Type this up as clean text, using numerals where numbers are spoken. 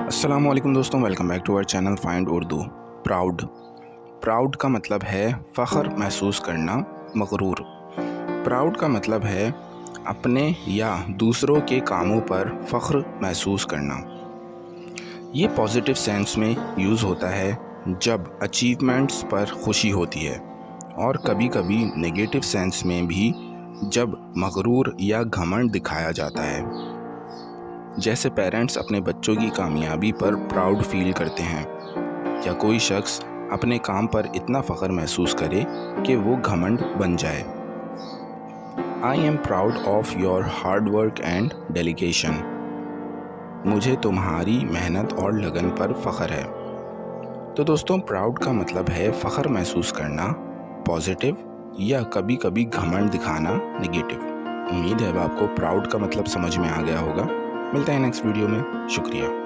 السلام علیکم دوستوں، welcome back to our channel find Urdu. Proud کا مطلب ہے فخر محسوس کرنا، مغرور۔ پراؤڈ کا مطلب ہے اپنے یا دوسروں کے کاموں پر فخر محسوس کرنا۔ یہ پازیٹیو سینس میں یوز ہوتا ہے جب اچیومنٹس پر خوشی ہوتی ہے، اور کبھی کبھی نیگیٹو سینس میں بھی جب مغرور یا گھمنڈ دکھایا جاتا ہے، جیسے پیرنٹس اپنے بچوں کی کامیابی پر پراؤڈ فیل کرتے ہیں، یا کوئی شخص اپنے کام پر اتنا فخر محسوس کرے کہ وہ گھمنڈ بن جائے۔ I am proud of your hard work and dedication۔ مجھے تمہاری محنت اور لگن پر فخر ہے۔ تو دوستوں، پراؤڈ کا مطلب ہے فخر محسوس کرنا، پازیٹیو، یا کبھی کبھی گھمنڈ دکھانا، نیگیٹو۔ امید ہے اب آپ کو پراؤڈ کا مطلب سمجھ میں آ گیا ہوگا۔ ملتے ہیں نیکسٹ ویڈیو میں، شکریہ۔